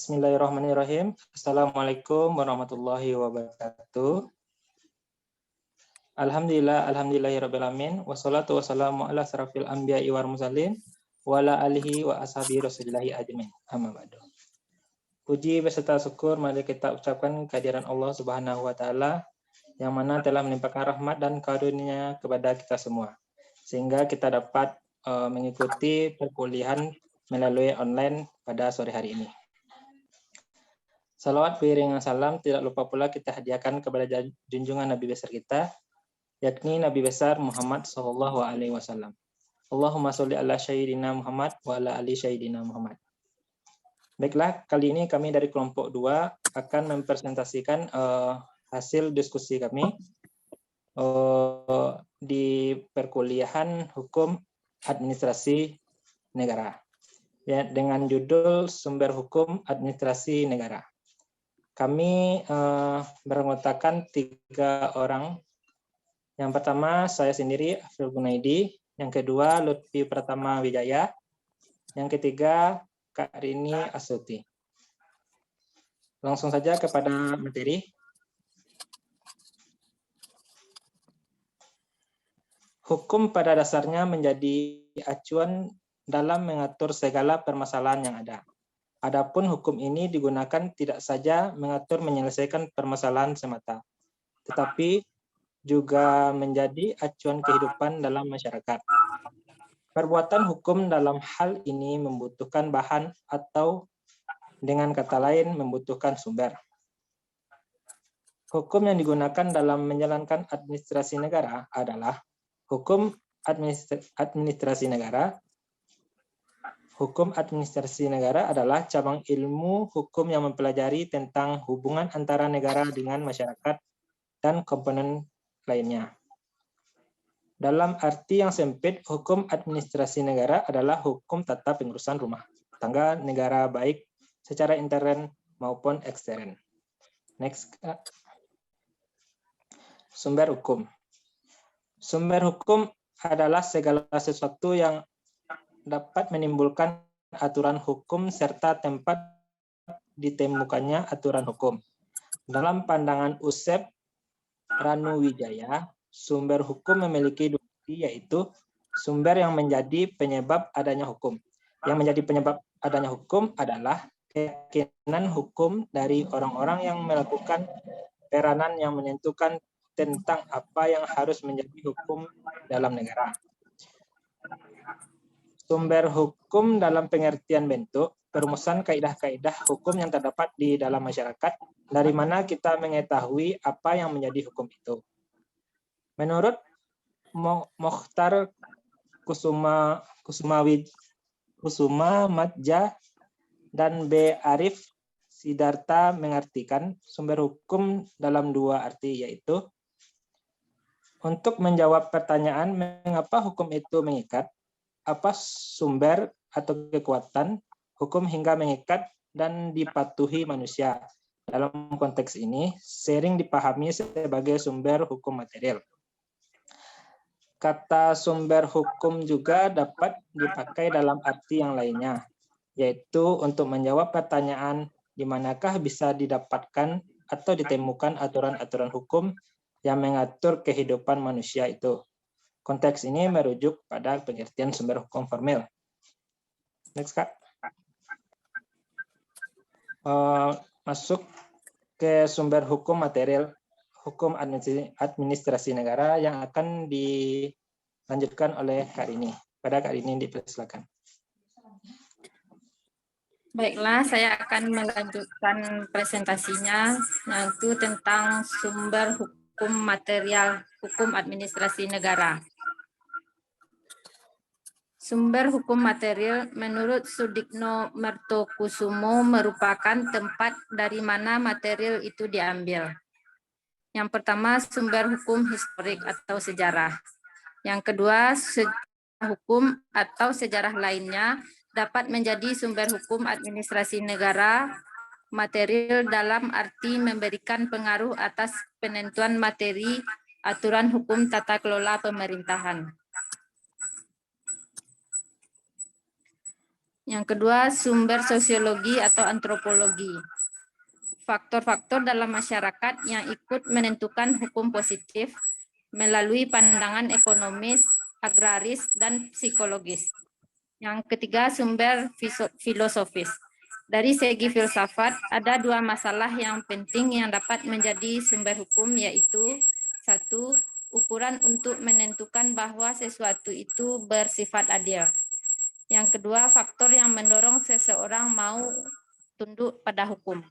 Bismillahirrahmanirrahim. Assalamualaikum warahmatullahi wabarakatuh. Alhamdulillahirrabbilalamin. Wassalatu wassalamu ala asrafil anbiya'i wal mursalin wa ala alihi wa ashabihi rasulillahi ajmain. Amma ba'du. Puji beserta syukur mari kita ucapkan kehadiran Allah Subhanahu wa taala yang mana telah melimpahkan rahmat dan karunia kepada kita semua sehingga kita dapat mengikuti perkuliahan melalui online pada sore hari ini. Salawat beriringan salam tidak lupa pula kita hadiahkan kepada junjungan Nabi besar kita, yakni Nabi besar Muhammad Sallallahu Alaihi Wasallam. Allahumma sholli ala Sayyidina Muhammad wa ala ali Sayyidina Muhammad. Baiklah, kali ini kami dari kelompok 2 akan mempresentasikan hasil diskusi kami di perkuliahan Hukum Administrasi Negara, ya, dengan judul Sumber Hukum Administrasi Negara. Kami beranggotakan 3 orang. Yang pertama saya sendiri, Afil Gunaidi. Yang kedua, Lutfi Pratama Wijaya. Yang ketiga, Kak Rini Asuti. Langsung saja kepada materi. Hukum pada dasarnya menjadi acuan dalam mengatur segala permasalahan yang ada. Adapun hukum ini digunakan tidak saja mengatur menyelesaikan permasalahan semata, tetapi juga menjadi acuan kehidupan dalam masyarakat. Perbuatan hukum dalam hal ini membutuhkan bahan atau dengan kata lain membutuhkan sumber. Hukum yang digunakan dalam menjalankan administrasi negara adalah hukum administrasi negara. Hukum administrasi negara adalah cabang ilmu hukum yang mempelajari tentang hubungan antara negara dengan masyarakat dan komponen lainnya. Dalam arti yang sempit, hukum administrasi negara adalah hukum tata pengurusan rumah tangga negara baik secara intern maupun ekstern. Next. Sumber hukum. Sumber hukum adalah segala sesuatu yang dapat menimbulkan aturan hukum serta tempat ditemukannya aturan hukum. Dalam pandangan Usep Ranuwijaya, sumber hukum memiliki 2 arti, yaitu sumber yang menjadi penyebab adanya hukum. Yang menjadi penyebab adanya hukum adalah keyakinan hukum dari orang-orang yang melakukan peranan yang menentukan tentang apa yang harus menjadi hukum dalam negara. Sumber hukum dalam pengertian bentuk, perumusan kaidah-kaidah hukum yang terdapat di dalam masyarakat, dari mana kita mengetahui apa yang menjadi hukum itu. Menurut Mokhtar Kusuma Madja dan B. Arif Sidarta mengartikan sumber hukum dalam 2 arti, yaitu untuk menjawab pertanyaan mengapa hukum itu mengikat, apa sumber atau kekuatan hukum hingga mengikat dan dipatuhi manusia. Dalam konteks ini, sering dipahami sebagai sumber hukum material. Kata sumber hukum juga dapat dipakai dalam arti yang lainnya, yaitu untuk menjawab pertanyaan di manakah bisa didapatkan atau ditemukan aturan-aturan hukum yang mengatur kehidupan manusia itu. Konteks ini merujuk pada pengertian sumber hukum formil. Next, Kak. Masuk ke sumber hukum material, hukum administrasi negara yang akan dilanjutkan oleh Kak Rini. Pada Kak Rini dipersilakan. Baiklah, saya akan melanjutkan presentasinya, yaitu tentang sumber hukum material, hukum administrasi negara. Sumber hukum material menurut Sudikno Mertokusumo merupakan tempat dari mana material itu diambil. Yang pertama, sumber hukum historik atau sejarah. Yang kedua, sejarah hukum atau sejarah lainnya dapat menjadi sumber hukum administrasi negara material dalam arti memberikan pengaruh atas penentuan materi aturan hukum tata kelola pemerintahan. Yang kedua, sumber sosiologi atau antropologi. Faktor-faktor dalam masyarakat yang ikut menentukan hukum positif melalui pandangan ekonomis, agraris, dan psikologis. Yang ketiga, sumber filosofis. Dari segi filsafat, ada dua masalah yang penting yang dapat menjadi sumber hukum, yaitu satu, ukuran untuk menentukan bahwa sesuatu itu bersifat adil. Yang kedua, faktor yang mendorong seseorang mau tunduk pada hukum.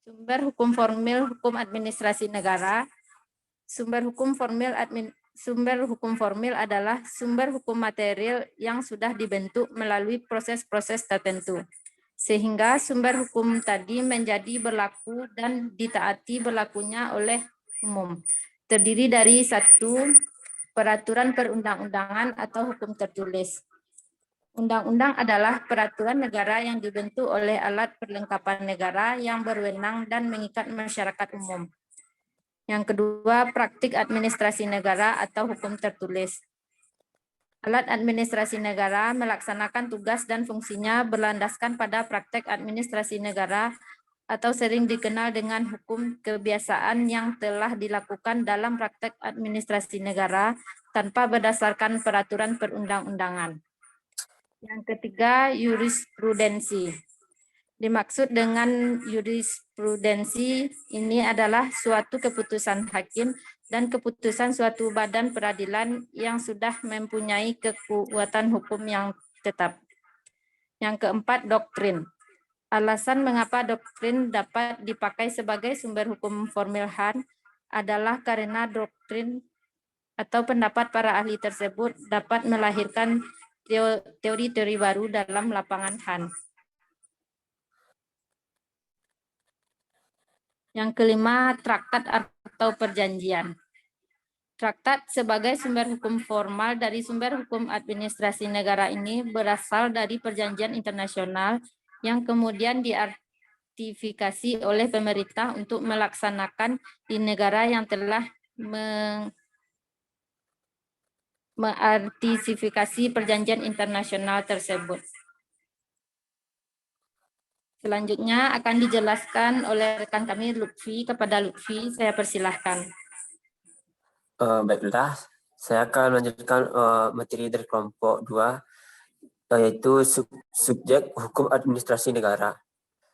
Sumber hukum formil hukum administrasi negara. Sumber hukum formil adalah sumber hukum material yang sudah dibentuk melalui proses-proses tertentu. Sehingga sumber hukum tadi menjadi berlaku dan ditaati berlakunya oleh umum. Terdiri dari satu, peraturan perundang-undangan atau hukum tertulis. Undang-undang adalah peraturan negara yang dibentuk oleh alat perlengkapan negara yang berwenang dan mengikat masyarakat umum. Yang kedua, praktik administrasi negara atau hukum tertulis. Alat administrasi negara melaksanakan tugas dan fungsinya berlandaskan pada praktek administrasi negara atau sering dikenal dengan hukum kebiasaan yang telah dilakukan dalam praktek administrasi negara tanpa berdasarkan peraturan perundang-undangan. Yang ketiga, jurisprudensi. Dimaksud dengan jurisprudensi ini adalah suatu keputusan hakim dan keputusan suatu badan peradilan yang sudah mempunyai kekuatan hukum yang tetap. Yang keempat, doktrin. Alasan mengapa doktrin dapat dipakai sebagai sumber hukum formil HAN adalah karena doktrin atau pendapat para ahli tersebut dapat melahirkan teori-teori baru dalam lapangan HAN. Yang kelima, traktat atau perjanjian. Traktat sebagai sumber hukum formal dari sumber hukum administrasi negara ini berasal dari perjanjian internasional yang kemudian diartifikasi oleh pemerintah untuk melaksanakan di negara yang telah mengartifikasi perjanjian internasional tersebut. Selanjutnya akan dijelaskan oleh rekan kami Lutfi. Kepada Lutfi, saya persilahkan. Baiklah, saya akan melanjutkan materi dari kelompok 2, yaitu subjek hukum administrasi negara.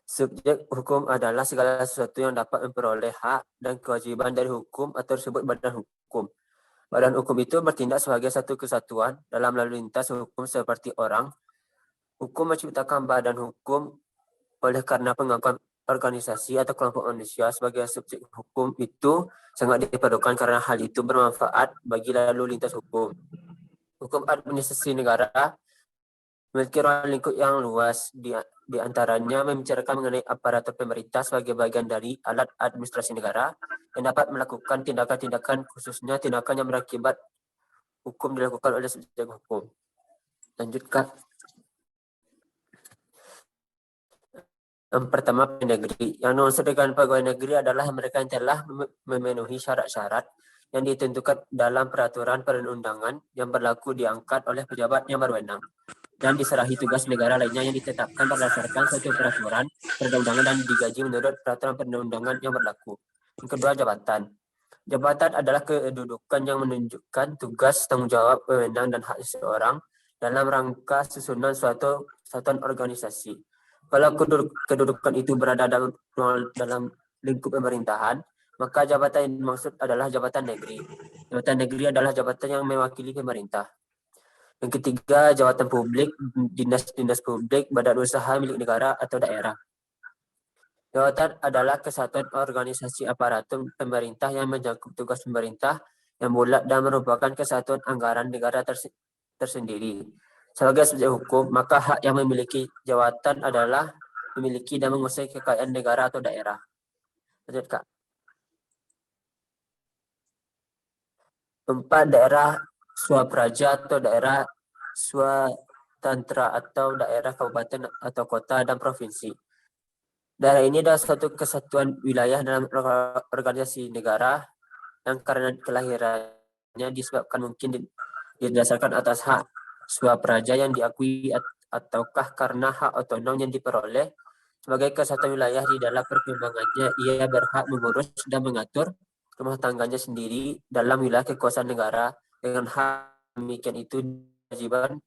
Subjek hukum adalah segala sesuatu yang dapat memperoleh hak dan kewajiban dari hukum atau disebut badan hukum. Badan hukum itu bertindak sebagai satu kesatuan dalam lalu lintas hukum seperti orang. Hukum menciptakan badan hukum oleh karena pengakuan organisasi atau kelompok manusia sebagai subjek hukum itu sangat diperlukan karena hal itu bermanfaat bagi lalu lintas hukum. Hukum administrasi negara memiliki ruang lingkup yang luas, di antaranya membicarakan mengenai aparatur pemerintah sebagai bagian dari alat administrasi negara yang dapat melakukan tindakan-tindakan, khususnya tindakan yang berakibat hukum dilakukan oleh subjek hukum. Lanjutkan. Yang pertama, pegawai negeri. Yang dimaksud dengan pegawai negeri adalah mereka yang telah memenuhi syarat-syarat yang ditentukan dalam peraturan perundang-undangan yang berlaku diangkat oleh pejabat yang berwenang dan diserahi tugas negara lainnya yang ditetapkan berdasarkan suatu peraturan perundang-undangan dan digaji menurut peraturan perundang-undangan yang berlaku. Yang kedua, jabatan. Jabatan adalah kedudukan yang menunjukkan tugas, tanggung jawab, wewenang, dan hak seseorang dalam rangka susunan suatu satuan organisasi. Kalau kedudukan itu berada dalam lingkup pemerintahan, maka jabatan yang dimaksud adalah jabatan negeri. Jabatan negeri adalah jabatan yang mewakili pemerintah. Yang ketiga, jabatan publik, dinas-dinas publik, badan usaha milik negara atau daerah. Jabatan adalah kesatuan organisasi aparatur pemerintah yang mencakup tugas pemerintah yang bulat dan merupakan kesatuan anggaran negara tersendiri. Sebagai subjek hukum, maka hak yang memiliki jabatan adalah memiliki dan menguasai kekayaan negara atau daerah. Lanjut, Kak. 4, daerah swapraja atau daerah swatantra atau daerah kabupaten atau kota dan provinsi. Daerah ini adalah suatu kesatuan wilayah dalam organisasi negara yang karena kelahiran disebabkan mungkin didasarkan atas hak swapraja yang diakui ataukah karena hak otonom yang diperoleh. Sebagai kesatuan wilayah di dalam perkembangannya, ia berhak mengurus dan mengatur rumah tangganya sendiri dalam wilayah kekuasaan negara. Dengan hak demikian itu kewajiban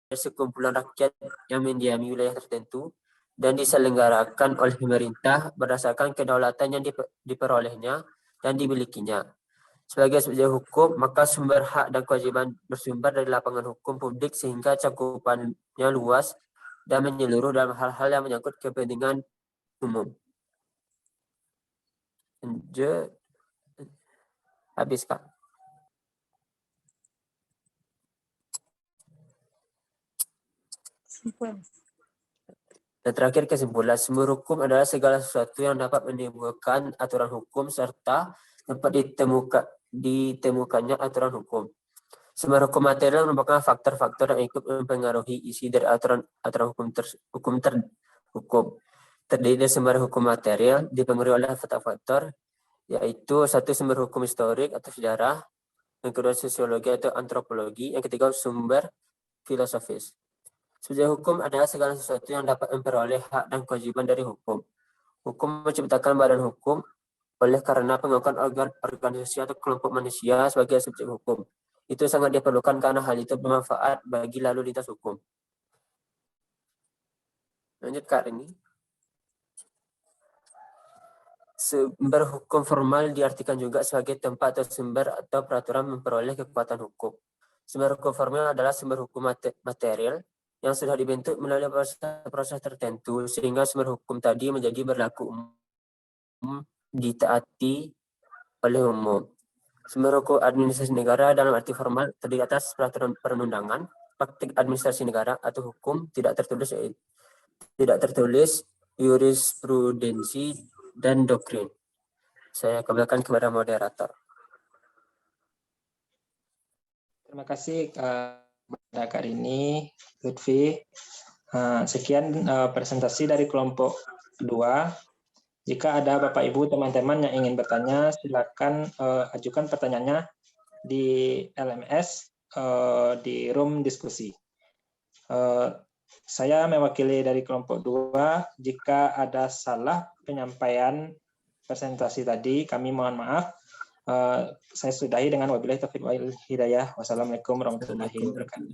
sekumpulan rakyat yang mendiami wilayah tertentu dan diselenggarakan oleh pemerintah berdasarkan kedaulatan yang diperolehnya dan dimilikinya. Sebagai subjek hukum, maka sumber hak dan kewajiban bersumber dari lapangan hukum publik sehingga cakupannya luas dan menyeluruh dalam hal-hal yang menyangkut kepentingan umum. Lanjut. Habis, Kak. Dan terakhir kesimpulan, sumber hukum adalah segala sesuatu yang dapat menimbulkan aturan hukum serta dapat ditemukannya aturan hukum. Sumber hukum material merupakan faktor-faktor yang ikut mempengaruhi isi dari aturan hukum. Terdiri dari sumber hukum material dipengaruhi oleh faktor-faktor, yaitu satu sumber hukum historik atau sejarah, yang kedua sosiologi atau antropologi, yang ketiga sumber filosofis. Subjek hukum adalah segala sesuatu yang dapat memperoleh hak dan kewajiban dari hukum. Hukum menciptakan badan hukum oleh karena pengakuan organisasi atau kelompok manusia sebagai subjek hukum. Itu sangat diperlukan karena hal itu bermanfaat bagi lalu lintas hukum. Lanjut, Kak Rini. Sumber hukum formal diartikan juga sebagai tempat atau sumber atau peraturan memperoleh kekuatan hukum. Sumber hukum formal adalah sumber hukum material yang sudah dibentuk melalui proses tertentu sehingga sumber hukum tadi menjadi berlaku umum ditaati oleh umum. Sumber hukum administrasi negara dalam arti formal terdiri atas peraturan perundangan, praktik administrasi negara atau hukum tidak tertulis, jurisprudensi dan doktrin. Saya kembalikan kepada moderator. Terima kasih kepada Kak Rini, Lutfi. Sekian presentasi dari kelompok 2. Jika ada Bapak Ibu teman-teman yang ingin bertanya, silakan ajukan pertanyaannya di LMS di room diskusi. Saya mewakili dari kelompok 2. Jika ada salah penyampaian presentasi tadi, kami mohon maaf. Saya sudahi dengan wabillahi taufiq wal hidayah. Wassalamualaikum warahmatullahi wabarakatuh.